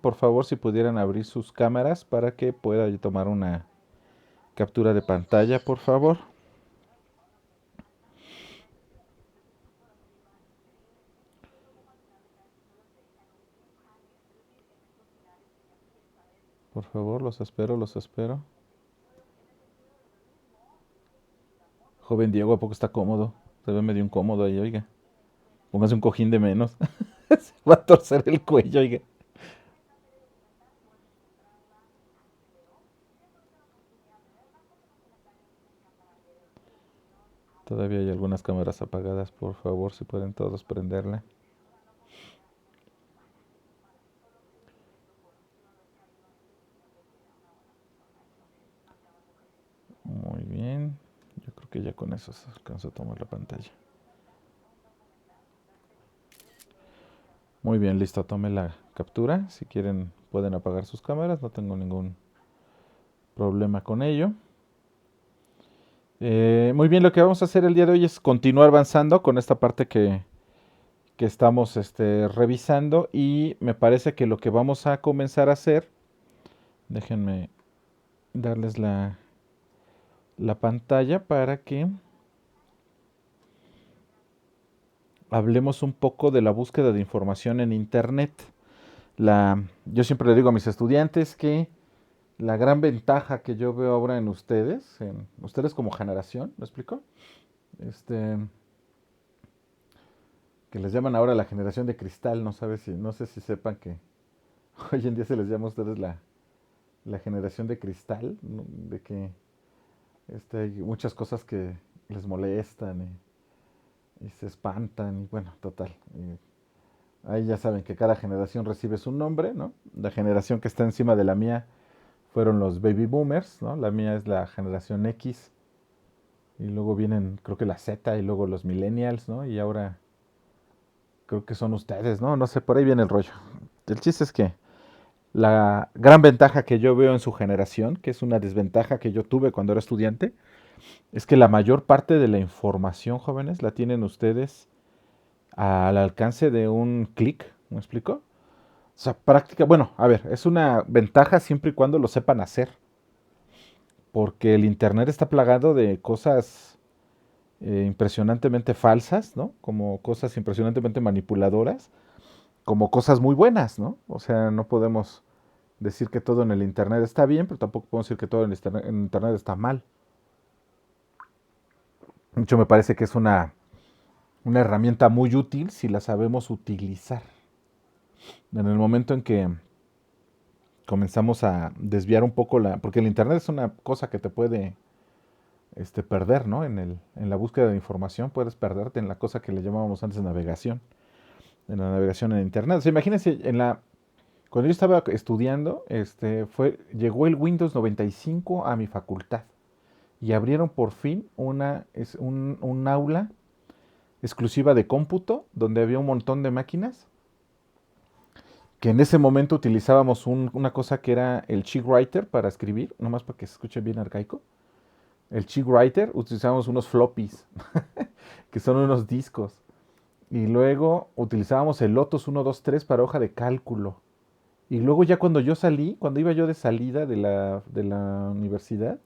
por favor, si pudieran abrir sus cámaras para que pueda yo tomar una captura de pantalla, por favor. Por favor, los espero, los espero. Joven Diego, ¿a poco está cómodo? Se ve medio incómodo ahí, oiga. Póngase un cojín de menos. Se va a torcer el cuello, oiga. Todavía hay algunas cámaras apagadas, por favor, si pueden todos prenderla. Muy bien. Yo creo que ya con eso se alcanza a tomar la pantalla. Muy bien, listo. Tome la captura. Si quieren, pueden apagar sus cámaras. No tengo ningún problema con ello. Muy bien, lo que vamos a hacer el día de hoy es continuar avanzando con esta parte que estamos revisando. Y me parece que lo que vamos a comenzar a hacer, déjenme darles la pantalla para que hablemos un poco de la búsqueda de información en Internet. Yo siempre le digo a mis estudiantes que la gran ventaja que yo veo ahora en ustedes como generación, ¿me explico? Este, que les llaman ahora la generación de cristal, no sé si sepan que hoy en día se les llama a ustedes la generación de cristal, ¿no? De que hay muchas cosas que les molestan y se espantan y bueno, total. Ahí ya saben que cada generación recibe su nombre, ¿no? La generación que está encima de la mía fueron los baby boomers, ¿no? La mía es la generación X y luego vienen, creo que la Z y luego los millennials, ¿no? Y ahora creo que son ustedes, ¿no? No sé, por ahí viene el rollo. El chiste es que la gran ventaja que yo veo en su generación, que es una desventaja que yo tuve cuando era estudiante, es que la mayor parte de la información, jóvenes, la tienen ustedes al alcance de un clic, ¿me explico? O sea, práctica, bueno, a ver, es una ventaja siempre y cuando lo sepan hacer, porque el Internet está plagado de cosas impresionantemente falsas, ¿no? Como cosas impresionantemente manipuladoras, como cosas muy buenas, ¿no? O sea, no podemos decir que todo en el Internet está bien, pero tampoco podemos decir que todo en Internet está mal. De hecho, me parece que es una herramienta muy útil si la sabemos utilizar. En el momento en que comenzamos a desviar un poco porque el Internet es una cosa que te puede perder, ¿no? En la búsqueda de información puedes perderte en la cosa que le llamábamos antes navegación, en la navegación en Internet. O sea, imagínense, cuando yo estaba estudiando, llegó el Windows 95 a mi facultad y abrieron por fin un aula exclusiva de cómputo donde había un montón de máquinas que en ese momento utilizábamos una cosa que era el cheat writer para escribir, nomás para que se escuche bien arcaico. El cheat writer utilizábamos unos floppies, que son unos discos. Y luego utilizábamos el Lotus 123 para hoja de cálculo. Y luego ya cuando iba yo de salida de la universidad,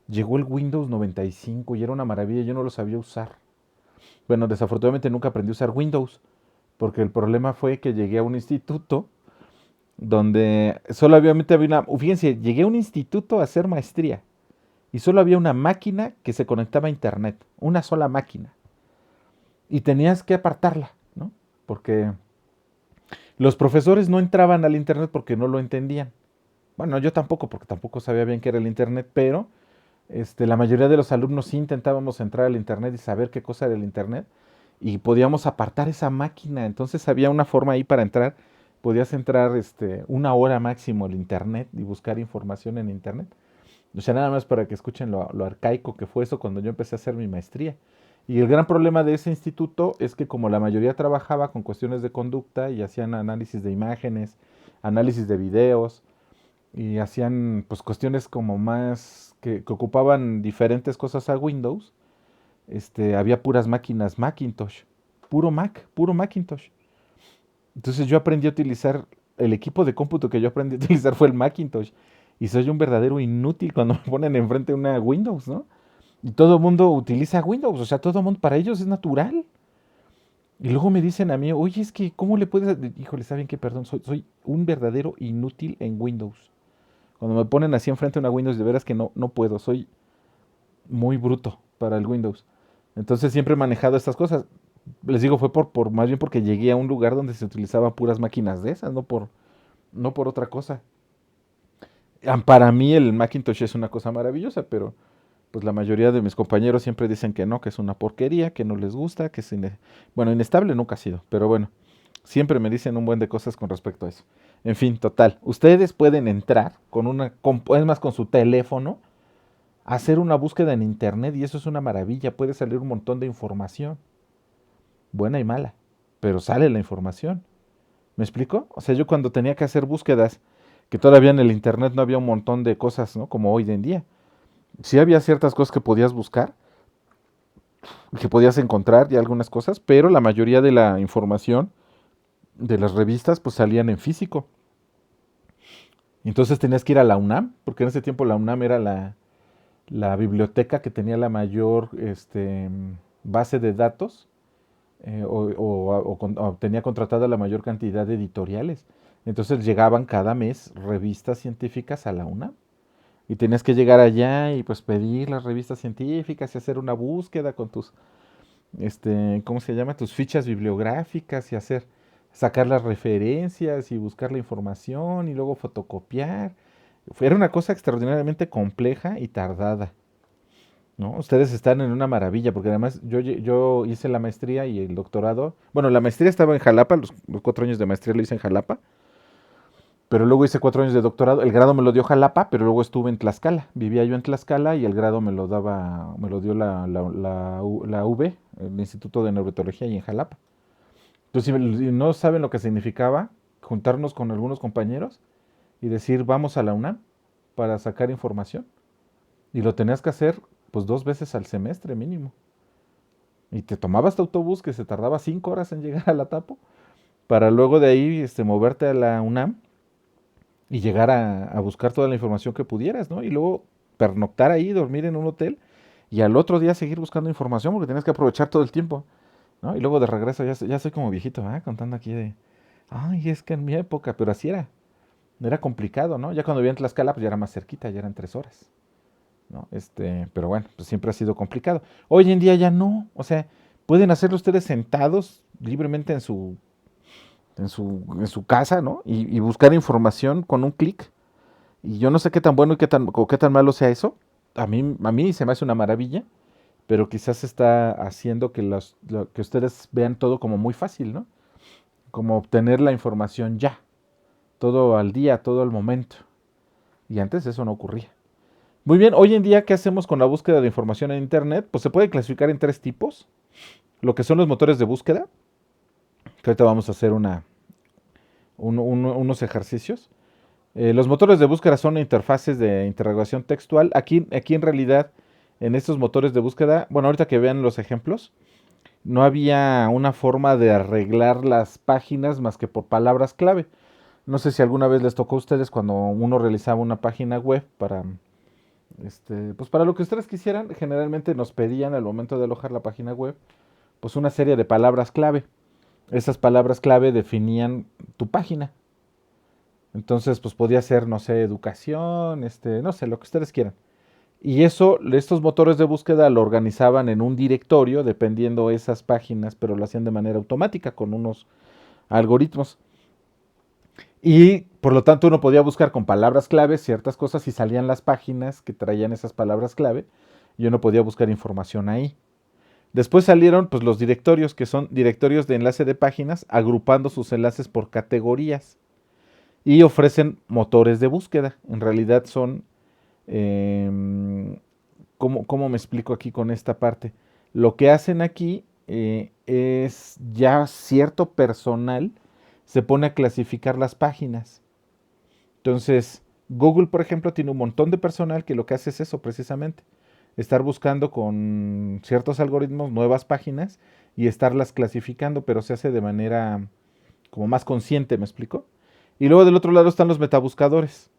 llegó el Windows 95 y era una maravilla, yo no lo sabía usar. Bueno, desafortunadamente nunca aprendí a usar Windows, porque el problema fue que llegué a un instituto donde solamente había fíjense, llegué a un instituto a hacer maestría y solo había una máquina que se conectaba a internet, una sola máquina. Y tenías que apartarla, ¿no? Porque los profesores no entraban al internet porque no lo entendían. Bueno, yo tampoco, porque tampoco sabía bien qué era el internet, pero la mayoría de los alumnos sí intentábamos entrar al internet y saber qué cosa era el internet y podíamos apartar esa máquina. Entonces había una forma ahí para entrar. Podías entrar una hora máximo al internet y buscar información en internet. O sea, nada más para que escuchen lo arcaico que fue eso cuando yo empecé a hacer mi maestría. Y el gran problema de ese instituto es que como la mayoría trabajaba con cuestiones de conducta y hacían análisis de imágenes, análisis de videos, y hacían pues cuestiones como más que ocupaban diferentes cosas a Windows, había puras máquinas Macintosh, puro Mac, puro Macintosh. Entonces yo aprendí a utilizar el equipo de cómputo que yo aprendí a utilizar fue el Macintosh. Y soy un verdadero inútil cuando me ponen enfrente una Windows, ¿no? Y todo el mundo utiliza Windows, o sea, todo el mundo, para ellos es natural. Y luego me dicen a mí, oye, es que, ¿cómo le puedes...? Híjole, ¿saben qué? Perdón, soy un verdadero inútil en Windows. Cuando me ponen así enfrente una Windows, de veras que no puedo, soy muy bruto para el Windows. Entonces siempre he manejado estas cosas. Les digo, fue más bien porque llegué a un lugar donde se utilizaban puras máquinas de esas, no por otra cosa. Para mí el Macintosh es una cosa maravillosa, pero pues la mayoría de mis compañeros siempre dicen que no, que es una porquería, que no les gusta, que es bueno, inestable nunca ha sido, pero bueno, siempre me dicen un buen de cosas con respecto a eso. En fin, total, ustedes pueden entrar es más, con su teléfono, hacer una búsqueda en internet y eso es una maravilla, puede salir un montón de información, buena y mala, pero sale la información. ¿Me explico? O sea, yo cuando tenía que hacer búsquedas, que todavía en el internet no había un montón de cosas, ¿no? Como hoy en día. Sí había ciertas cosas que podías buscar, que podías encontrar y algunas cosas, pero la mayoría de la información de las revistas pues salían en físico. Entonces tenías que ir a la UNAM, porque en ese tiempo la UNAM era la biblioteca que tenía la mayor base de datos o tenía contratada la mayor cantidad de editoriales. Entonces llegaban cada mes revistas científicas a la UNAM. Y tenías que llegar allá y pues pedir las revistas científicas y hacer una búsqueda con tus ¿cómo se llama? Tus fichas bibliográficas y sacar las referencias y buscar la información y luego fotocopiar. Era una cosa extraordinariamente compleja y tardada, ¿no? Ustedes están en una maravilla, porque además yo hice la maestría y el doctorado. Bueno, la maestría estaba en Jalapa, los 4 años de maestría lo hice en Jalapa, pero luego hice 4 años de doctorado. El grado me lo dio Jalapa, pero luego estuve en Tlaxcala. Vivía yo en Tlaxcala y el grado me lo dio la UV, el Instituto de Neurotología, y en Jalapa. Entonces, si no saben lo que significaba juntarnos con algunos compañeros y decir, vamos a la UNAM para sacar información. Y lo tenías que hacer pues 2 veces al semestre mínimo. Y te tomabas tu autobús que se tardaba 5 horas en llegar a la Tapo, para luego de ahí moverte a la UNAM y llegar a buscar toda la información que pudieras, ¿no? Y luego pernoctar ahí, dormir en un hotel y al otro día seguir buscando información porque tenías que aprovechar todo el tiempo, ¿no? Y luego de regreso ya soy como viejito, ¿ah? Contando aquí ay, es que en mi época, pero así era complicado, ¿no? Ya cuando vivía en Tlaxcala, pues ya era más cerquita, ya eran 3 horas, ¿no? Pero bueno, pues siempre ha sido complicado. Hoy en día ya no, o sea, pueden hacerlo ustedes sentados libremente en su casa, ¿no? Y buscar información con un clic. Y yo no sé qué tan bueno y qué tan malo sea eso. A mí se me hace una maravilla, pero quizás está haciendo que ustedes vean todo como muy fácil, ¿no? Como obtener la información ya, todo al día, todo al momento. Y antes eso no ocurría. Muy bien, hoy en día, ¿qué hacemos con la búsqueda de información en Internet? Pues se puede clasificar en 3 tipos. Lo que son los motores de búsqueda, que ahorita vamos a hacer unos ejercicios. Los motores de búsqueda son interfaces de interrogación textual. Aquí en realidad, en estos motores de búsqueda, bueno, ahorita que vean los ejemplos, no había una forma de arreglar las páginas más que por palabras clave. No sé si alguna vez les tocó a ustedes cuando uno realizaba una página web pues para lo que ustedes quisieran, generalmente nos pedían al momento de alojar la página web, pues una serie de palabras clave. Esas palabras clave definían tu página. Entonces, pues podía ser, no sé, educación, no sé, lo que ustedes quieran. Y estos motores de búsqueda lo organizaban en un directorio, dependiendo esas páginas, pero lo hacían de manera automática con unos algoritmos. Y por lo tanto uno podía buscar con palabras clave ciertas cosas y salían las páginas que traían esas palabras clave y uno podía buscar información ahí. Después salieron pues los directorios, que son directorios de enlace de páginas, agrupando sus enlaces por categorías y ofrecen motores de búsqueda. En realidad son, ¿cómo me explico aquí con esta parte? Lo que hacen aquí es ya cierto personal se pone a clasificar las páginas. Entonces, Google, por ejemplo, tiene un montón de personal que lo que hace es eso precisamente, estar buscando con ciertos algoritmos nuevas páginas y estarlas clasificando, pero se hace de manera como más consciente, ¿me explico? Y luego del otro lado están los metabuscadores.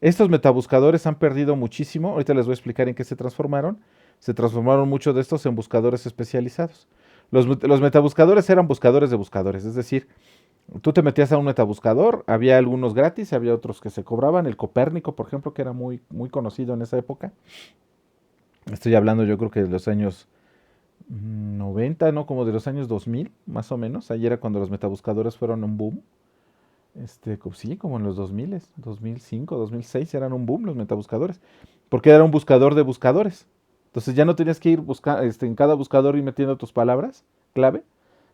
Estos metabuscadores han perdido muchísimo. Ahorita les voy a explicar en qué se transformaron. Se transformaron muchos de estos en buscadores especializados. Los metabuscadores eran buscadores de buscadores, es decir, tú te metías a un metabuscador, había algunos gratis, había otros que se cobraban. El Copérnico, por ejemplo, que era muy, muy conocido en esa época. Estoy hablando yo creo que de los años 90, ¿no? Como de los años 2000, más o menos. Ahí era cuando los metabuscadores fueron un boom. Sí, como en los 2000, 2005, 2006 eran un boom los metabuscadores, porque era un buscador de buscadores. Entonces ya no tenías que ir en cada buscador y metiendo tus palabras clave,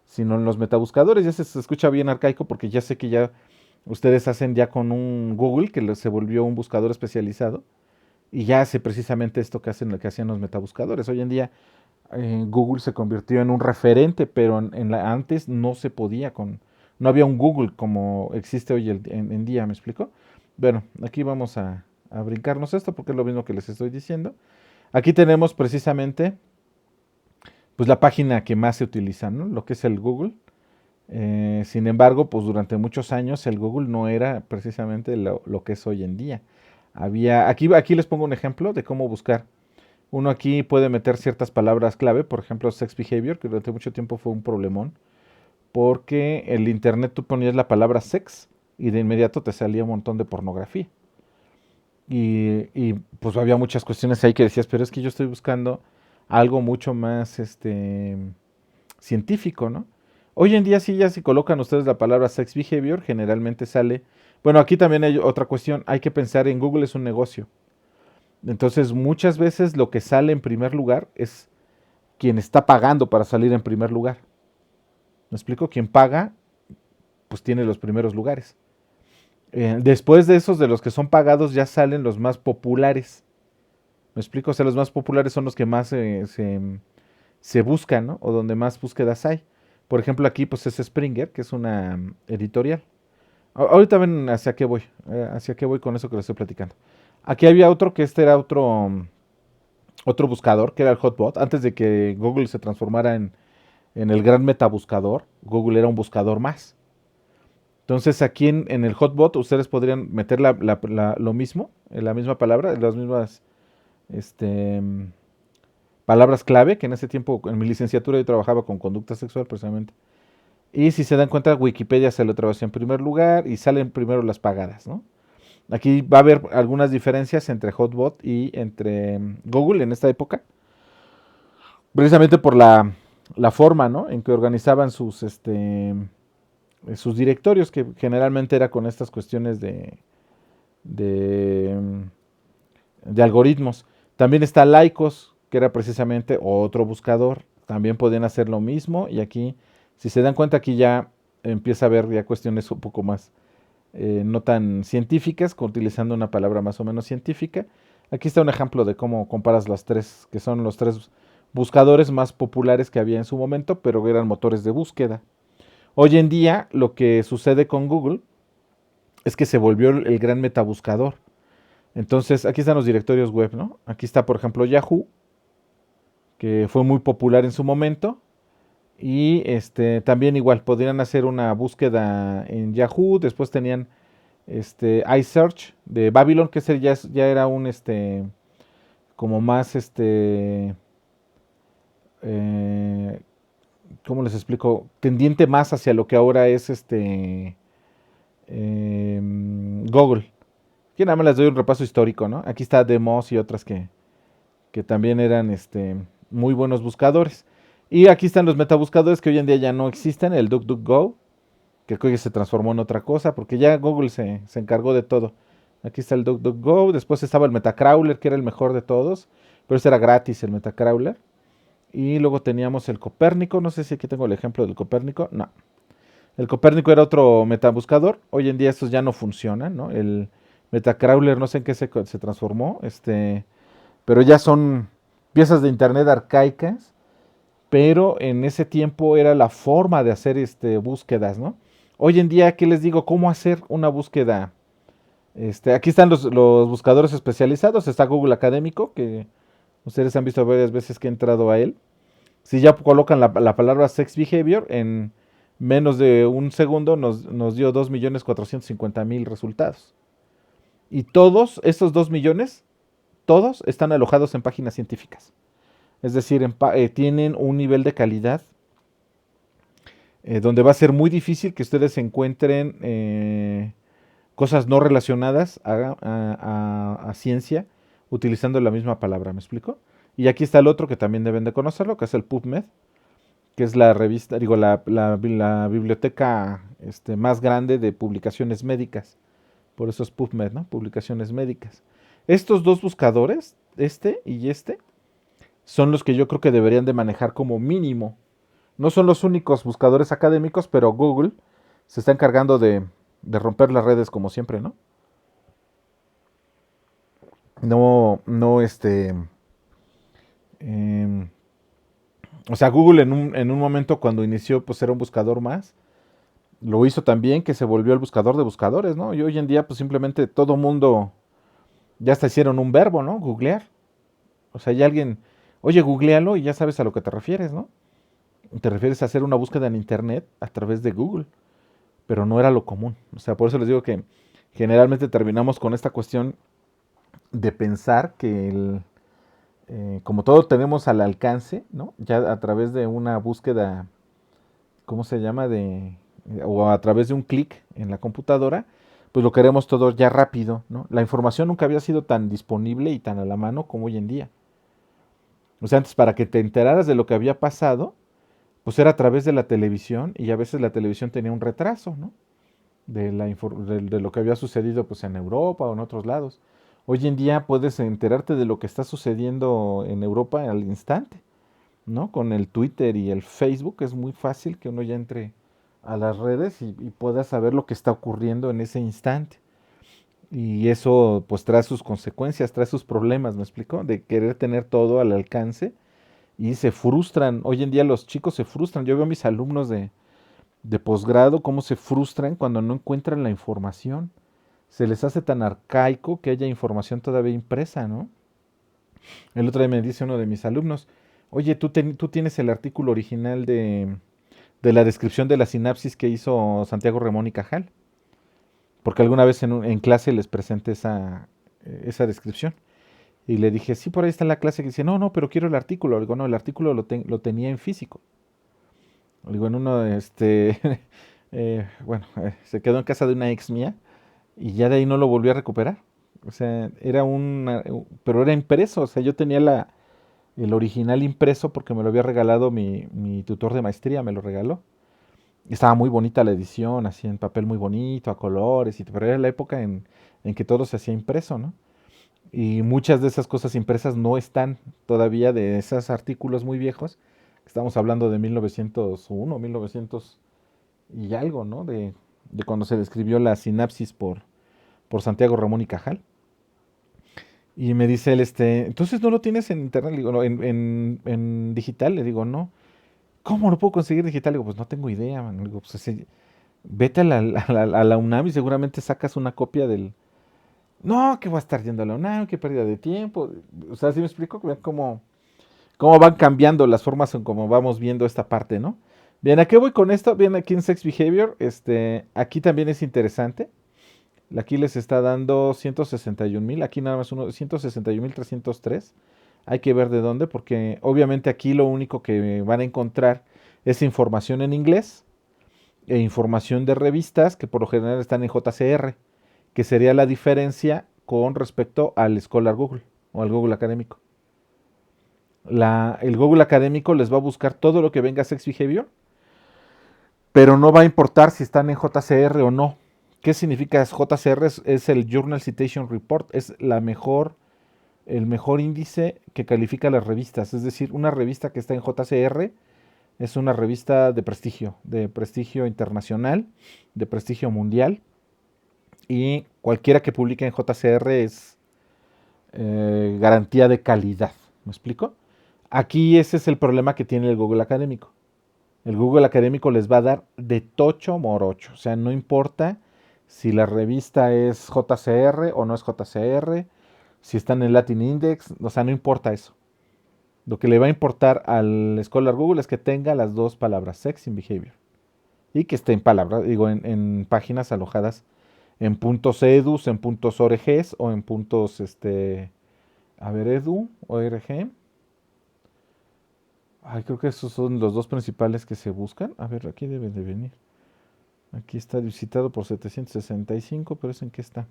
sino en los metabuscadores. Ya se escucha bien arcaico porque ya sé que ya ustedes hacen ya con un Google que se volvió un buscador especializado y ya hace precisamente esto que hacen lo que hacían los metabuscadores. Hoy en día Google se convirtió en un referente, pero antes no se podía no había un Google como existe hoy en día, ¿me explico? Bueno, aquí vamos a brincarnos esto porque es lo mismo que les estoy diciendo. Aquí tenemos precisamente pues la página que más se utiliza, ¿no? Lo que es el Google. Sin embargo, pues durante muchos años el Google no era precisamente lo que es hoy en día. Aquí les pongo un ejemplo de cómo buscar. Uno aquí puede meter ciertas palabras clave, por ejemplo, sex behavior, que durante mucho tiempo fue un problemón, porque el internet tú ponías la palabra sex y de inmediato te salía un montón de pornografía. Y pues había muchas cuestiones ahí que decías, pero es que yo estoy buscando algo mucho más científico, ¿no? Hoy en día sí, ya si colocan ustedes la palabra sex behavior, generalmente sale. Bueno, aquí también hay otra cuestión, hay que pensar en Google es un negocio. Entonces muchas veces lo que sale en primer lugar es quien está pagando para salir en primer lugar. ¿Me explico? Quien paga, pues tiene los primeros lugares. Después de esos, de los que son pagados, ya salen los más populares. ¿Me explico? O sea, los más populares son los que más se buscan, ¿no? O donde más búsquedas hay. Por ejemplo, aquí pues es Springer, que es una editorial. Ahorita ven hacia qué voy con eso que les estoy platicando. Aquí había otro que este era otro buscador, que era el Hotbot. Antes de que Google se transformara en el gran metabuscador, Google era un buscador más. Entonces aquí en el Hotbot ustedes podrían meter lo mismo, la misma palabra, las mismas este, palabras clave, que en ese tiempo en mi licenciatura yo trabajaba con conducta sexual precisamente. Y si se dan cuenta, Wikipedia se lo traduce en primer lugar y salen primero las pagadas, ¿no? Aquí va a haber algunas diferencias entre Hotbot y entre Google en esta época, precisamente por la forma, ¿no? En que organizaban sus directorios, que generalmente era con estas cuestiones de, de algoritmos. También está Lycos, que era precisamente otro buscador. También podían hacer lo mismo. Y aquí, si se dan cuenta, aquí ya empieza a haber ya cuestiones un poco más no tan científicas, utilizando una palabra más o menos científica. Aquí está un ejemplo de cómo comparas las tres, que son los tres buscadores más populares que había en su momento, pero eran motores de búsqueda. Hoy en día lo que sucede con Google es que se volvió el gran metabuscador. Entonces, aquí están los directorios web, ¿no? Aquí está, por ejemplo, Yahoo, que fue muy popular en su momento. Y también igual, podrían hacer una búsqueda en Yahoo. Después tenían iSearch de Babylon, que ese ya era un como más eh, ¿cómo les explico? Tendiente más hacia lo que ahora es Google. Aquí nada más les doy un repaso histórico, ¿no? Aquí está Demos y otras que también eran muy buenos buscadores. Y aquí están los metabuscadores que hoy en día ya no existen, el DuckDuckGo, que creo que se transformó en otra cosa, porque ya Google se encargó de todo. Aquí está el DuckDuckGo, después estaba el Metacrawler, que era el mejor de todos, pero ese era gratis, el Metacrawler. Y luego teníamos el Copérnico, no sé si aquí tengo el ejemplo del Copérnico, no. El Copérnico era otro metabuscador, hoy en día estos ya no funcionan, ¿no? El Metacrawler no sé en qué se transformó, pero ya son piezas de internet arcaicas, pero en ese tiempo era la forma de hacer búsquedas, ¿no? Hoy en día, ¿qué les digo? ¿Cómo hacer una búsqueda? Aquí están los buscadores especializados, está Google Académico, que ustedes han visto varias veces que he entrado a él. Si ya colocan la palabra sex behavior, menos de un segundo nos dio 2.450.000 resultados. Y todos estos 2 millones, todos están alojados en páginas científicas. Es decir, tienen un nivel de calidad donde va a ser muy difícil que ustedes encuentren cosas no relacionadas a ciencia utilizando la misma palabra, ¿me explico? Y aquí está el otro que también deben de conocerlo, que es el PubMed, que es la revista, digo, la biblioteca más grande de publicaciones médicas. Por eso es PubMed, ¿no? Publicaciones médicas. Estos dos buscadores, este y este, son los que yo creo que deberían de manejar como mínimo. No son los únicos buscadores académicos, pero Google se está encargando de romper las redes como siempre, ¿no? No, no, em, o sea, Google en un momento cuando inició, pues era un buscador más. Lo hizo también que se volvió el buscador de buscadores, ¿no? Y hoy en día, pues simplemente todo mundo ya hasta hicieron un verbo, ¿no? Googlear. O sea, ya alguien, oye, googlealo y ya sabes a lo que te refieres, ¿no? Te refieres a hacer una búsqueda en internet a través de Google, pero no era lo común. O sea, por eso les digo que generalmente terminamos con esta cuestión de pensar que como todo tenemos al alcance, ¿no? Ya a través de una búsqueda, ¿cómo se llama? O a través de un clic en la computadora, pues lo queremos todo ya rápido, ¿no? La información nunca había sido tan disponible y tan a la mano como hoy en día. O sea, antes para que te enteraras de lo que había pasado, pues era a través de la televisión y a veces la televisión tenía un retraso, ¿no? De lo que había sucedido pues en Europa o en otros lados. Hoy en día puedes enterarte de lo que está sucediendo en Europa al instante, ¿no? Con el Twitter y el Facebook es muy fácil que uno ya entre a las redes y pueda saber lo que está ocurriendo en ese instante. Y eso pues trae sus consecuencias, trae sus problemas, ¿me explico? De querer tener todo al alcance y se frustran. Hoy en día los chicos se frustran. Yo veo a mis alumnos de posgrado cómo se frustran cuando no encuentran la información. Se les hace tan arcaico que haya información todavía impresa, ¿no? El otro día me dice uno de mis alumnos, oye, tú tienes el artículo original de la descripción de la sinapsis que hizo Santiago Ramón y Cajal, porque alguna vez en clase les presenté esa descripción. Y le dije, sí, por ahí está la clase que dice, no, no, pero quiero el artículo. Le digo, no, el artículo lo tenía en físico. Le digo, en uno, bueno, se quedó en casa de una ex mía y ya de ahí no lo volví a recuperar. O sea, pero era impreso, o sea, yo tenía el original impreso porque me lo había regalado mi tutor de maestría, me lo regaló. Estaba muy bonita la edición, así en papel muy bonito, a colores, pero era la época en que todo se hacía impreso, ¿no? Y muchas de esas cosas impresas no están todavía de esos artículos muy viejos. Estamos hablando de 1901, 1900 y algo, ¿no? De cuando se describió la sinapsis por Santiago Ramón y Cajal. Y me dice él, entonces no lo tienes en internet, le digo, no, en digital, le digo, no. ¿Cómo lo puedo conseguir digital? Le digo, pues no tengo idea, man. Le digo, pues vete a la UNAM y seguramente sacas una copia del... No, que voy a estar yendo a la UNAM, qué pérdida de tiempo. O sea, ¿sí me explico? Vean cómo van cambiando las formas en cómo vamos viendo esta parte, ¿no? Bien, ¿a qué voy con esto? Bien, aquí en Sex Behavior, aquí también es interesante. Aquí les está dando 161.000, aquí nada más 161.303. Hay que ver de dónde, porque obviamente aquí lo único que van a encontrar es información en inglés e información de revistas que por lo general están en JCR, que sería la diferencia con respecto al Scholar Google o al Google Académico. El Google Académico les va a buscar todo lo que venga a Sex Behavior, pero no va a importar si están en JCR o no. ¿Qué significa JCR? Es el Journal Citation Report, es el mejor índice que califica las revistas. Es decir, una revista que está en JCR es una revista de prestigio internacional, de prestigio mundial, y cualquiera que publique en JCR es garantía de calidad. ¿Me explico? Aquí ese es el problema que tiene el Google Académico. El Google Académico les va a dar de tocho morocho. O sea, no importa si la revista es JCR o no es JCR, si está en el Latin Index, o sea, no importa eso. Lo que le va a importar al Scholar Google es que tenga las dos palabras, sex y behavior. y que esté en palabras, digo, en páginas alojadas en puntos edus, en puntos orgs o en puntos, a ver, edu, org. Ay, creo que esos son los dos principales que se buscan. A ver, aquí deben de venir. Aquí está visitado por 765, pero ¿es en qué está?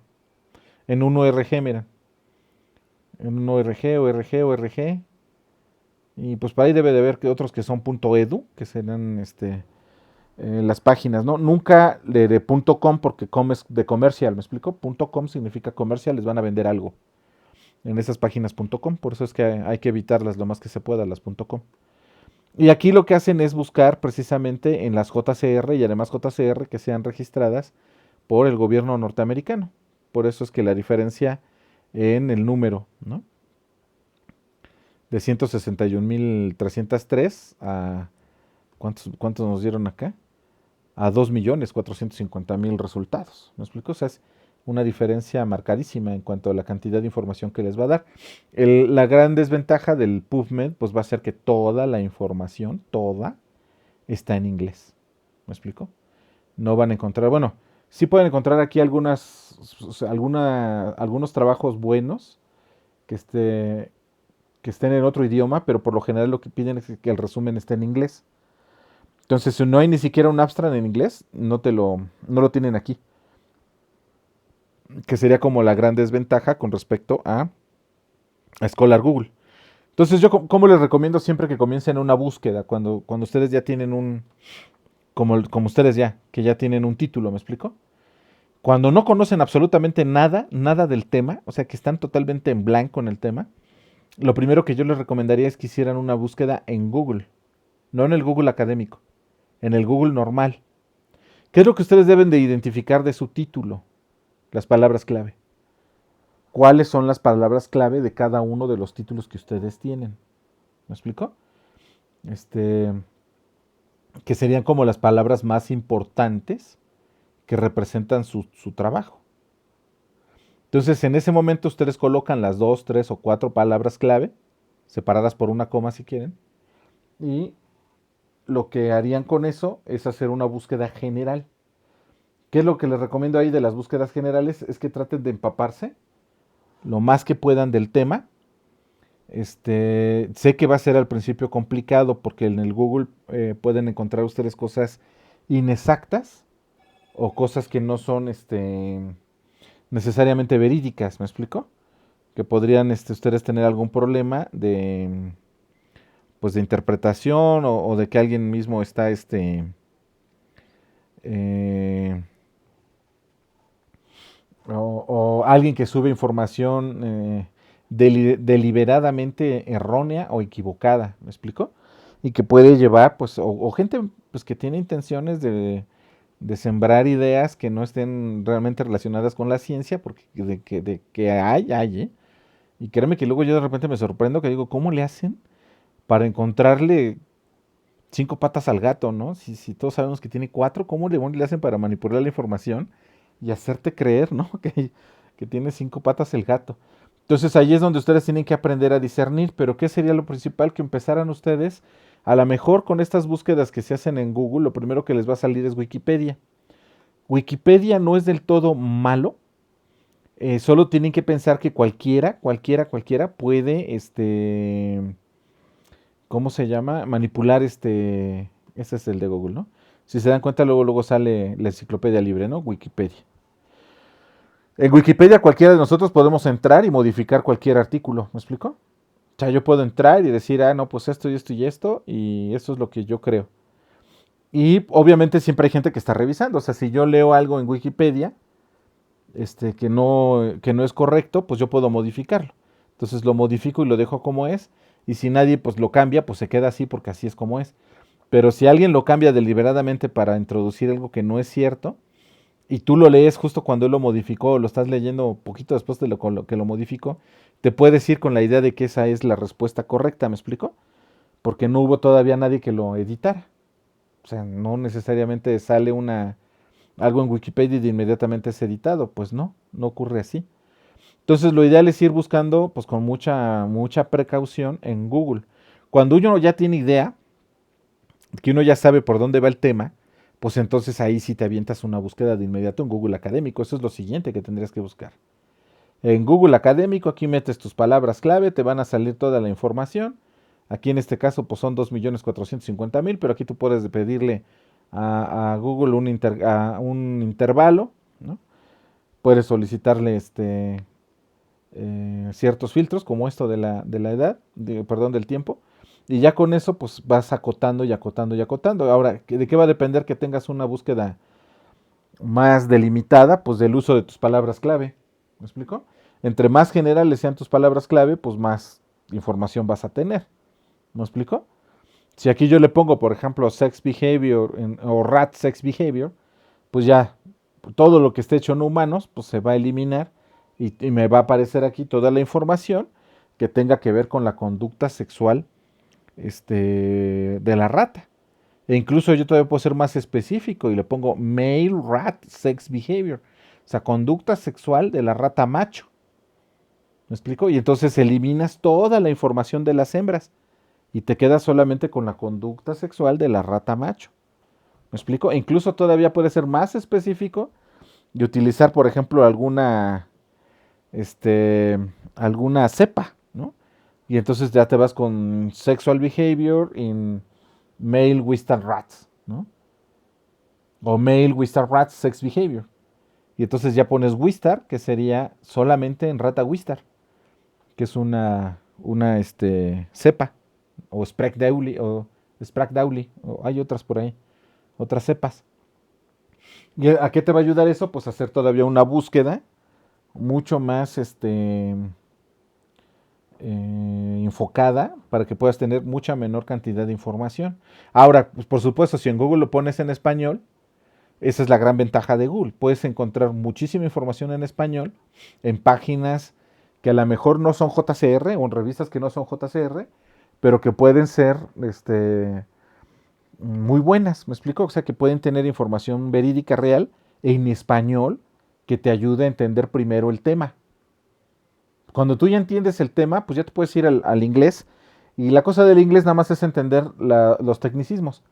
En un org, mira. En un org. Y pues para ahí debe de haber que otros que son .edu, que serán las páginas, ¿no? Nunca de .com porque com es de comercial, ¿me explico? .com significa comercial, les van a vender algo en esas páginas .com, por eso es que hay que evitarlas lo más que se pueda, las .com. Y aquí lo que hacen es buscar precisamente en las JCR y además JCR que sean registradas por el gobierno norteamericano. Por eso es que la diferencia en el número, ¿no? De 161.303 a... ¿Cuántos nos dieron acá? A 2.450.000 resultados. ¿Me explico? O sea, es una diferencia marcadísima en cuanto a la cantidad de información que les va a dar. La gran desventaja del PubMed pues va a ser que toda la información, toda, está en inglés. ¿Me explico? No van a encontrar, bueno, sí pueden encontrar aquí algunos trabajos buenos que estén en otro idioma, pero por lo general lo que piden es que el resumen esté en inglés. Entonces, si no hay ni siquiera un abstract en inglés, no lo tienen aquí. Que sería como la gran desventaja con respecto a Scholar Google. Entonces, yo como les recomiendo siempre que comiencen una búsqueda, cuando ustedes ya tienen como ustedes ya, que ya tienen un título, ¿me explico? Cuando no conocen absolutamente nada, nada del tema, o sea que están totalmente en blanco en el tema, lo primero que yo les recomendaría es que hicieran una búsqueda en Google, no en el Google académico, en el Google normal. ¿Qué es lo que ustedes deben de identificar de su título? Las palabras clave. ¿Cuáles son las palabras clave de cada uno de los títulos que ustedes tienen? ¿Me explico? Que serían como las palabras más importantes que representan su trabajo. Entonces, en ese momento ustedes colocan las 2, 3 o 4 palabras clave, separadas por una coma si quieren, y lo que harían con eso es hacer una búsqueda general. ¿Qué es lo que les recomiendo ahí de las búsquedas generales? Es que traten de empaparse lo más que puedan del tema. Sé que va a ser al principio complicado porque en el Google pueden encontrar ustedes cosas inexactas o cosas que no son necesariamente verídicas, ¿me explico? Que podrían ustedes tener algún problema pues de interpretación o de que alguien mismo está eh, o alguien que sube información deliberadamente errónea o equivocada, ¿me explico? Y que puede llevar, pues, o gente pues, que tiene intenciones de sembrar ideas que no estén realmente relacionadas con la ciencia, porque de que hay, ¿eh? Y créeme que luego yo de repente me sorprendo que digo, ¿cómo le hacen para encontrarle 5 patas al gato, ¿no? Si todos sabemos que tiene 4, ¿cómo le hacen para manipular la información y hacerte creer, ¿no? Que tiene 5 patas el gato. Entonces ahí es donde ustedes tienen que aprender a discernir, pero ¿qué sería lo principal? Que empezaran ustedes, a lo mejor con estas búsquedas que se hacen en Google, lo primero que les va a salir es Wikipedia. Wikipedia no es del todo malo, solo tienen que pensar que cualquiera puede, ¿cómo se llama? Manipular este es el de Google, ¿no? Si se dan cuenta, luego sale la enciclopedia libre, ¿no? Wikipedia. En Wikipedia cualquiera de nosotros podemos entrar y modificar cualquier artículo, ¿me explico? O sea, yo puedo entrar y decir, no, pues esto y esto y esto, y esto es lo que yo creo. Y obviamente siempre hay gente que está revisando, o sea, si yo leo algo en Wikipedia, que no es correcto, pues yo puedo modificarlo. Entonces lo modifico y lo dejo como es, y si nadie pues lo cambia, pues se queda así porque así es como es. Pero si alguien lo cambia deliberadamente para introducir algo que no es cierto, y tú lo lees justo cuando él lo modificó, o lo estás leyendo poquito después de lo que lo modificó, te puedes ir con la idea de que esa es la respuesta correcta, ¿me explico? Porque no hubo todavía nadie que lo editara. O sea, no necesariamente sale algo en Wikipedia y de inmediatamente es editado, pues no ocurre así. Entonces lo ideal es ir buscando pues con mucha precaución en Google. Cuando uno ya tiene idea, que uno ya sabe por dónde va el tema, pues entonces ahí sí te avientas una búsqueda de inmediato en Google Académico. Eso es lo siguiente que tendrías que buscar. En Google Académico, aquí metes tus palabras clave, te van a salir toda la información. Aquí en este caso, pues son 2.450.000, pero aquí tú puedes pedirle a Google un intervalo, ¿no? Puedes solicitarle ciertos filtros, como esto de la edad, perdón, del tiempo, y ya con eso, pues vas acotando y acotando y acotando. Ahora, ¿de qué va a depender que tengas una búsqueda más delimitada? Pues del uso de tus palabras clave. ¿Me explico? Entre más generales sean tus palabras clave, pues más información vas a tener. ¿Me explico? Si aquí yo le pongo, por ejemplo, sex behavior o rat sex behavior, pues ya todo lo que esté hecho en humanos, pues se va a eliminar y me va a aparecer aquí toda la información que tenga que ver con la conducta sexual de la rata. E incluso yo todavía puedo ser más específico y le pongo male rat sex behavior, o sea, conducta sexual de la rata macho. ¿Me explico? Y entonces eliminas toda la información de las hembras y te quedas solamente con la conducta sexual de la rata macho. ¿Me explico? E incluso todavía puede ser más específico y utilizar, por ejemplo, este, alguna cepa, ¿no? Y entonces ya te vas con sexual behavior in male Wistar rats, ¿no? O male Wistar rats sex behavior. Y entonces ya pones Wistar, que sería solamente en rata Wistar, que es una cepa, o Sprague-Dawley, o hay otras por ahí, otras cepas. ¿Y a qué te va a ayudar eso? Pues a hacer todavía una búsqueda mucho más enfocada para que puedas tener mucha menor cantidad de información. Ahora, pues por supuesto, si en Google lo pones en español, esa es la gran ventaja de Google. Puedes encontrar muchísima información en español en páginas que a lo mejor no son JCR o en revistas que no son JCR, pero que pueden ser muy buenas, ¿me explico? O sea, que pueden tener información verídica real en español que te ayude a entender primero el tema. Cuando tú ya entiendes el tema, pues ya te puedes ir al inglés. Y la cosa del inglés nada más es entender los tecnicismos.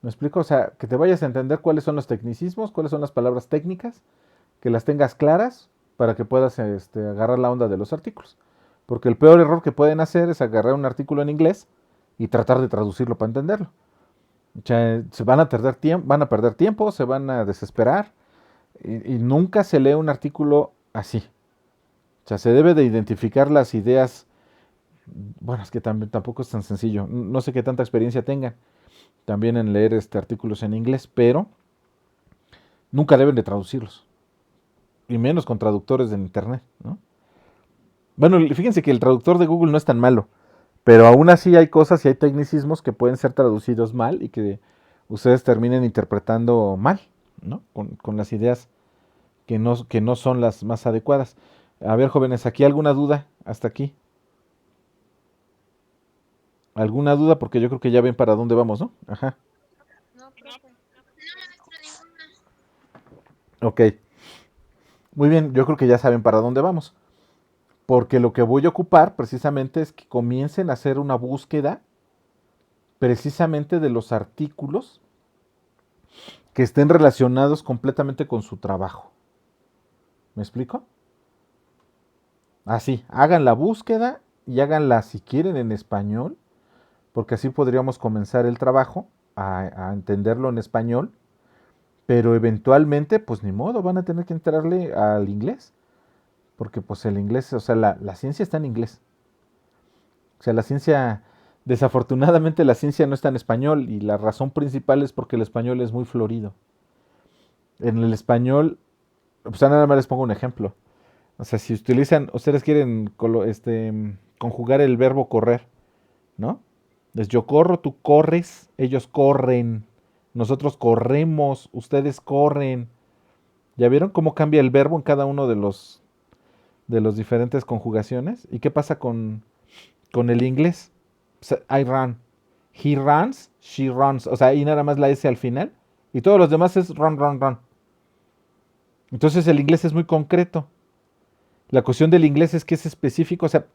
¿Me explico? O sea, que te vayas a entender cuáles son los tecnicismos, cuáles son las palabras técnicas, que las tengas claras para que puedas agarrar la onda de los artículos. Porque el peor error que pueden hacer es agarrar un artículo en inglés y tratar de traducirlo para entenderlo. O sea, se van a perder tiempo, se van a desesperar y nunca se lee un artículo así. O sea, se debe de identificar las ideas. Bueno, es que tampoco es tan sencillo. No sé qué tanta experiencia tengan también en leer artículos en inglés, pero nunca deben de traducirlos. Y menos con traductores de internet, ¿no? Bueno, fíjense que el traductor de Google no es tan malo, pero aún así hay cosas y hay tecnicismos que pueden ser traducidos mal y que ustedes terminen interpretando mal, ¿no? Con las ideas que no son las más adecuadas. A ver, jóvenes, ¿aquí alguna duda hasta aquí? ¿Alguna duda? Porque yo creo que ya ven para dónde vamos, ¿no? Ajá. No, profe. Ok. Muy bien, yo creo que ya saben para dónde vamos. Porque lo que voy a ocupar precisamente es que comiencen a hacer una búsqueda precisamente de los artículos que estén relacionados completamente con su trabajo. ¿Me explico? Así, hagan la búsqueda y háganla si quieren en español, porque así podríamos comenzar el trabajo a entenderlo en español, pero eventualmente, pues ni modo, van a tener que entrarle al inglés, porque pues el inglés, o sea, la ciencia está en inglés. O sea, la ciencia, desafortunadamente la ciencia no está en español y la razón principal es porque el español es muy florido. En el español, pues nada más les pongo un ejemplo. O sea, si ustedes quieren conjugar el verbo correr, ¿no? Es yo corro, tú corres, ellos corren, nosotros corremos, ustedes corren. ¿Ya vieron cómo cambia el verbo en cada uno de los diferentes conjugaciones? ¿Y qué pasa con el inglés? O sea, I run. He runs, she runs. O sea, ahí nada más la S al final. Y todos los demás es run, run, run. Entonces el inglés es muy concreto. La cuestión del inglés es que es específico. O sea,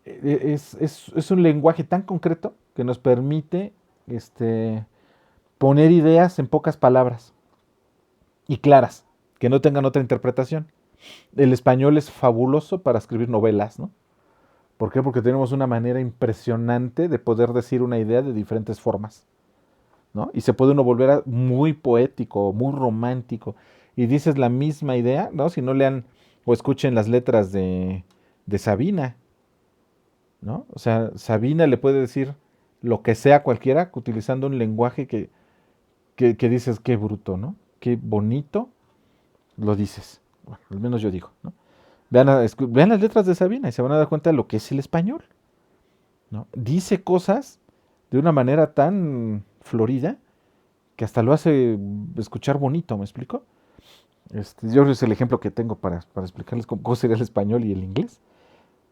es un lenguaje tan concreto que nos permite este, poner ideas en pocas palabras y claras, que no tengan otra interpretación. El español es fabuloso para escribir novelas, ¿no? ¿Por qué? Porque tenemos una manera impresionante de poder decir una idea de diferentes formas, ¿no? Y se puede uno volver muy poético, muy romántico, y dices la misma idea, ¿no? Si no lean o escuchen las letras de Sabina, ¿no? O sea, Sabina le puede decir lo que sea a cualquiera utilizando un lenguaje que dices, qué bruto, ¿no? Qué bonito lo dices. Bueno, al menos yo digo, ¿no? Vean las letras de Sabina y se van a dar cuenta de lo que es el español, ¿no? Dice cosas de una manera tan florida que hasta lo hace escuchar bonito, ¿me explico? Yo es el ejemplo que tengo para explicarles cómo sería el español y el inglés.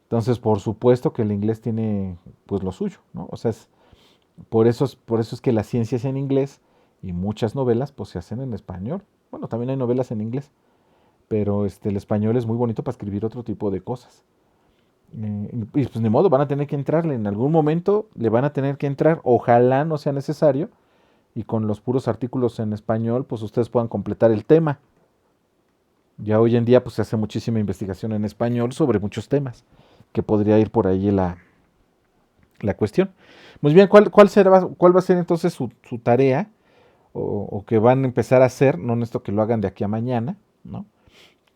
Entonces, por supuesto que el inglés tiene pues lo suyo, ¿no? O sea, por eso es que la ciencia es en inglés y muchas novelas pues se hacen en español. Bueno, también hay novelas en inglés, pero el español es muy bonito para escribir otro tipo de cosas. Y pues ni modo, van a tener que entrarle, en algún momento le van a tener que entrar, ojalá no sea necesario, y con los puros artículos en español pues ustedes puedan completar el tema. Ya hoy en día pues se hace muchísima investigación en español sobre muchos temas, que podría ir por ahí la cuestión. Muy bien, ¿cuál va a ser entonces su tarea o que van a empezar a hacer? No en esto que lo hagan de aquí a mañana, ¿no?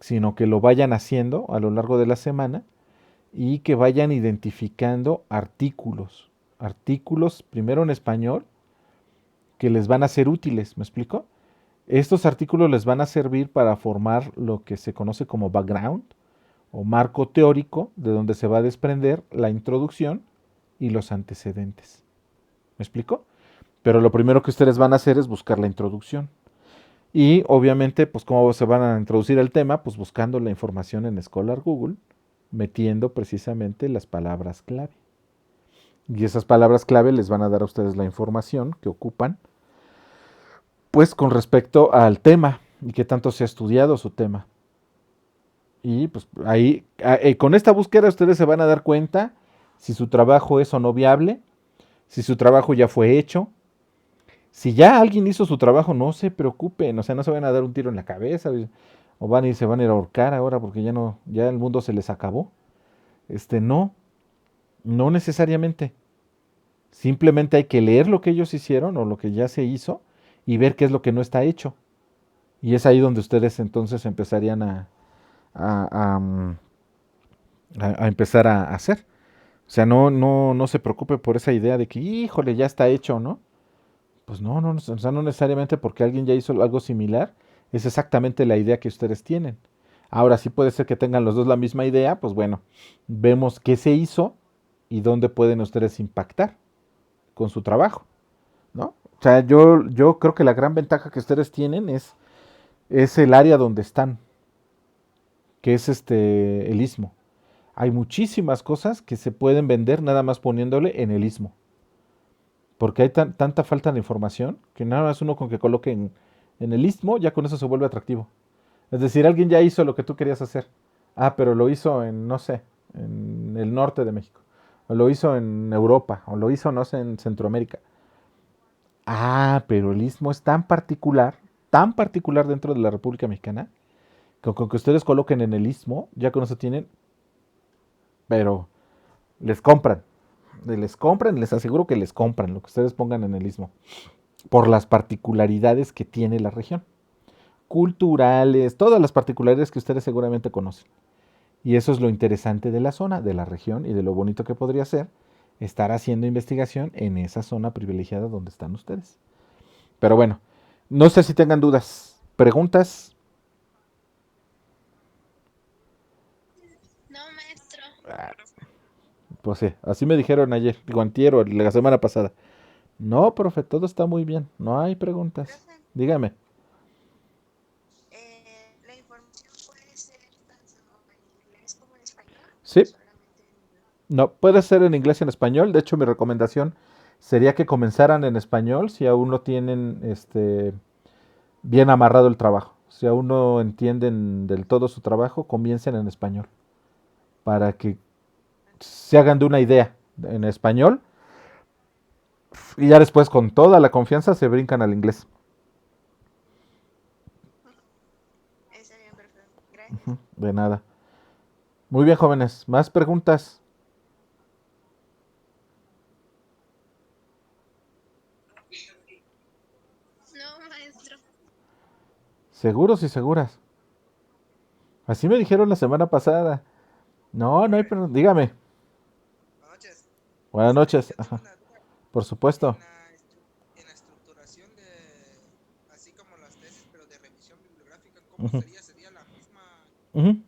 Sino que lo vayan haciendo a lo largo de la semana y que vayan identificando artículos primero en español que les van a ser útiles, ¿me explico? Estos artículos les van a servir para formar lo que se conoce como background o marco teórico de donde se va a desprender la introducción y los antecedentes. ¿Me explico? Pero lo primero que ustedes van a hacer es buscar la introducción. Y obviamente, pues cómo se van a introducir el tema, pues buscando la información en Scholar Google, metiendo precisamente las palabras clave. Y esas palabras clave les van a dar a ustedes la información que ocupan, pues con respecto al tema y qué tanto se ha estudiado su tema. Y pues ahí, con esta búsqueda ustedes se van a dar cuenta si su trabajo es o no viable, si su trabajo ya fue hecho. Si ya alguien hizo su trabajo, no se preocupen, o sea, no se van a dar un tiro en la cabeza o se van a ir a ahorcar ahora porque ya el mundo se les acabó. No, no necesariamente. Simplemente hay que leer lo que ellos hicieron o lo que ya se hizo y ver qué es lo que no está hecho. Y es ahí donde ustedes entonces empezarían a, a, a empezar a hacer. O sea, no se preocupe por esa idea de que, híjole, ya está hecho, ¿no? Pues no, o sea, no necesariamente porque alguien ya hizo algo similar, es exactamente la idea que ustedes tienen. Ahora sí puede ser que tengan los dos la misma idea, pues bueno, vemos qué se hizo y dónde pueden ustedes impactar con su trabajo, ¿no? O sea, yo creo que la gran ventaja que ustedes tienen es el área donde están, que es el istmo. Hay muchísimas cosas que se pueden vender nada más poniéndole en el istmo. Porque hay tanta falta de información que nada más uno con que coloque en el istmo, ya con eso se vuelve atractivo. Es decir, alguien ya hizo lo que tú querías hacer. Ah, pero lo hizo en, no sé, en el norte de México. O lo hizo en Europa. O lo hizo, no sé, en Centroamérica. Ah, pero el istmo es tan particular dentro de la República Mexicana, que con que ustedes coloquen en el istmo, ya con eso tienen, pero les compran. Les aseguro que les compran lo que ustedes pongan en el istmo. Por las particularidades que tiene la región. Culturales, todas las particularidades que ustedes seguramente conocen. Y eso es lo interesante de la zona, de la región y de lo bonito que podría ser estar haciendo investigación en esa zona privilegiada donde están ustedes. Pero bueno, no sé si tengan dudas, preguntas. No, maestro. Ah, pues sí, así me dijeron ayer, digo antier o la semana pasada. No, profe, todo está muy bien, no hay preguntas. Profe, Dígame. ¿la información puede ser tanto en inglés como en español o Sí, solamente en inglés? no, puede ser en inglés y en español. De hecho, mi recomendación sería que comenzaran en español si aún no tienen bien amarrado el trabajo. Si aún no entienden del todo su trabajo, comiencen en español para que se hagan de una idea en español Y ya después, con toda la confianza, se brincan al inglés. Está bien, perfecto. Gracias. De nada. Muy bien, jóvenes. ¿Más preguntas? No, maestro. ¿Seguros y seguras? Así me dijeron la semana pasada. No, no hay Profe, problema. Dígame. buenas noches. Buenas noches. Yo tengo Ajá. una duda. Por supuesto. En la estructuración de, así como las tesis, pero de revisión bibliográfica, ¿cómo Ujú, sería? ¿Sería la misma? ujú.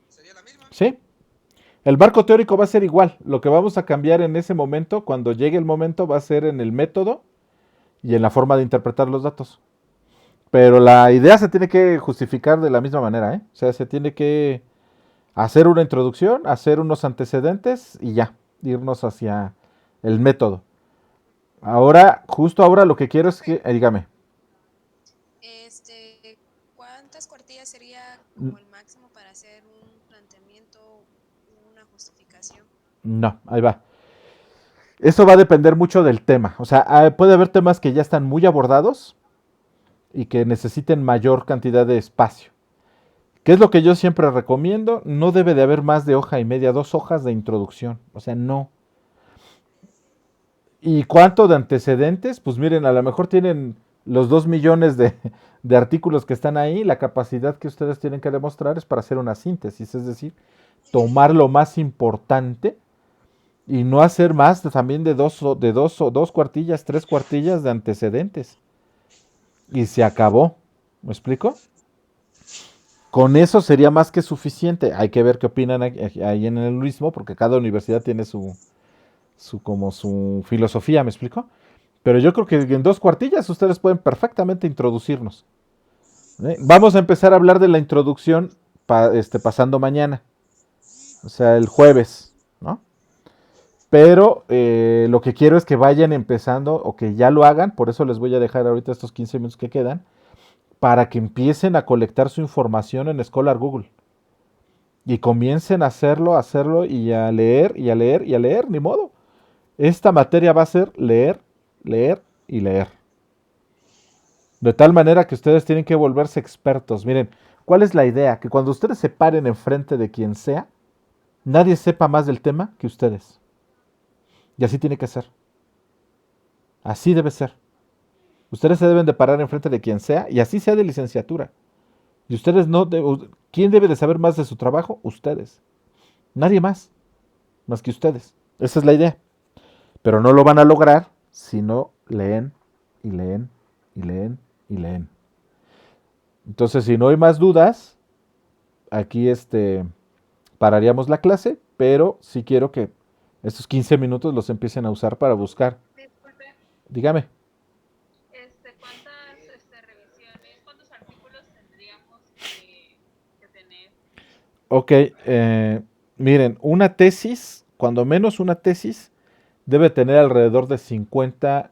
¿Sería la misma? Sí. El marco teórico va a ser igual. Lo que vamos a cambiar en ese momento, cuando llegue el momento, va a ser en el método y en la forma de interpretar los datos. Pero la idea se tiene que justificar de la misma manera, ¿eh? O sea, se tiene que hacer una introducción, hacer unos antecedentes y ya, irnos hacia el método. Ahora, justo ahora lo que quiero es Profe, que, dígame, este, ¿cuántas cuartillas sería N- como el máximo para hacer un planteamiento, una justificación? no, ahí va. Eso va a depender mucho del tema. O sea, puede haber temas que ya están muy abordados y que necesiten mayor cantidad de espacio. ¿Qué es lo que yo siempre recomiendo? No debe de haber más de hoja y media, 2 hojas de introducción. O sea, no. ¿Y cuánto de antecedentes? Pues miren, a lo mejor tienen los 2 millones de artículos que están ahí. La capacidad que ustedes tienen que demostrar es para hacer una síntesis, es decir, tomar lo más importante y no hacer más también de dos cuartillas, 3 cuartillas de antecedentes. Y se acabó. ¿Me explico? Con eso sería más que suficiente. Hay que ver qué opinan ahí en el mismo, porque cada universidad tiene su filosofía, ¿me explico? Pero yo creo que en 2 cuartillas ustedes pueden perfectamente introducirnos. ¿Eh? Vamos a empezar a hablar de la introducción pasando mañana, o sea, el jueves, ¿no? Pero lo que quiero es que vayan empezando o que ya lo hagan, por eso les voy a dejar ahorita estos 15 minutos que quedan, para que empiecen a colectar su información en Scholar Google. Y comiencen a hacerlo y a leer y a leer y a leer, ni modo. Esta materia va a ser leer, leer y leer. De tal manera que ustedes tienen que volverse expertos. Miren, ¿cuál es la idea? Que cuando ustedes se paren enfrente de quien sea, nadie sepa más del tema que ustedes. Y así tiene que ser. Así debe ser. Ustedes se deben de parar enfrente de quien sea y así sea de licenciatura. Y ustedes no... ¿Quién debe de saber más de su trabajo? Ustedes. Nadie más que ustedes. Esa es la idea. Pero no lo van a lograr si no leen y leen y leen y leen. Entonces, si no hay más dudas, aquí pararíamos la clase, pero sí quiero que estos 15 minutos los empiecen a usar para buscar. Disculpe, Dígame. ¿cuántas revisiones, cuántos artículos tendríamos que tener? Ok, miren, una tesis, cuando menos una tesis, debe tener alrededor de 50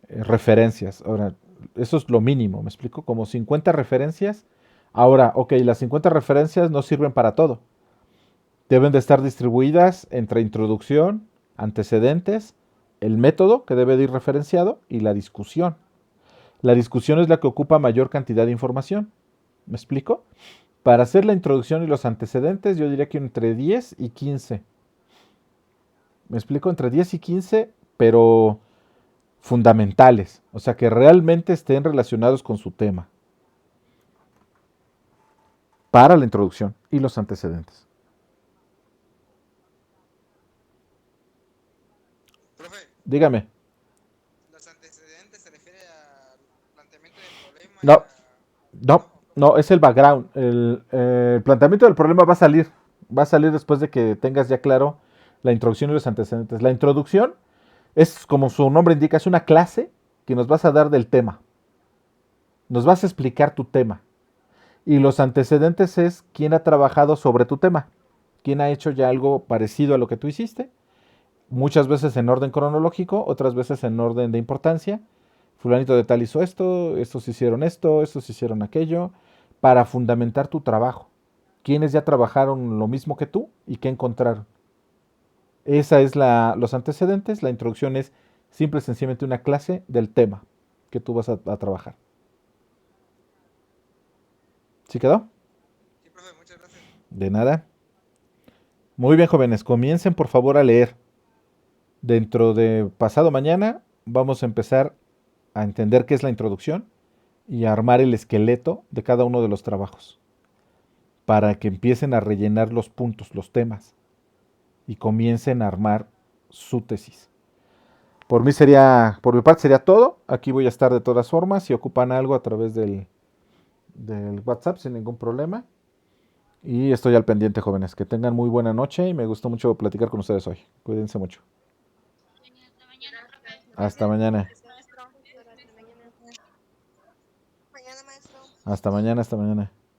referencias. Ahora, eso es lo mínimo, ¿me explico? Como 50 referencias. Ahora, ok, las 50 referencias no sirven para todo. Deben de estar distribuidas entre introducción, antecedentes, el método que debe de ir referenciado y la discusión. La discusión es la que ocupa mayor cantidad de información. ¿Me explico? Para hacer la introducción y los antecedentes, yo diría que entre 10 y 15. ¿Me explico? Entre 10 y 15, pero fundamentales. O sea, que realmente estén relacionados con su tema. Para la introducción y los antecedentes. Profe, Dígame. ¿los antecedentes se refiere al planteamiento del problema y No, a... no, ¿No? ¿O cómo? no, es el background. El planteamiento del problema va a salir. Va a salir después de que tengas ya claro la introducción y los antecedentes. La introducción es, como su nombre indica, es una clase que nos vas a dar del tema. Nos vas a explicar tu tema. Y los antecedentes es quién ha trabajado sobre tu tema. Quién ha hecho ya algo parecido a lo que tú hiciste. Muchas veces en orden cronológico, otras veces en orden de importancia. Fulanito de tal hizo esto, estos hicieron esto, estos hicieron aquello, para fundamentar tu trabajo. Quiénes ya trabajaron lo mismo que tú y qué encontraron. Esa es los antecedentes. La introducción es simple y sencillamente una clase del tema que tú vas a trabajar. ¿Sí quedó? Sí, profe, muchas gracias. De nada. Muy bien, jóvenes, comiencen por favor a leer. Dentro de pasado mañana vamos a empezar a entender qué es la introducción y a armar el esqueleto de cada uno de los trabajos para que empiecen a rellenar los puntos, los temas y comiencen a armar su tesis. Por mi parte sería todo. Aquí voy a estar de todas formas. Si ocupan algo a través del WhatsApp sin ningún problema. Y estoy al pendiente, jóvenes. Que tengan muy buena noche y me gustó mucho platicar con ustedes hoy. Cuídense mucho. Hasta mañana, profe. Hasta mañana. Gracias, maestro. Hasta mañana. Mañana, maestro. Hasta mañana, hasta mañana.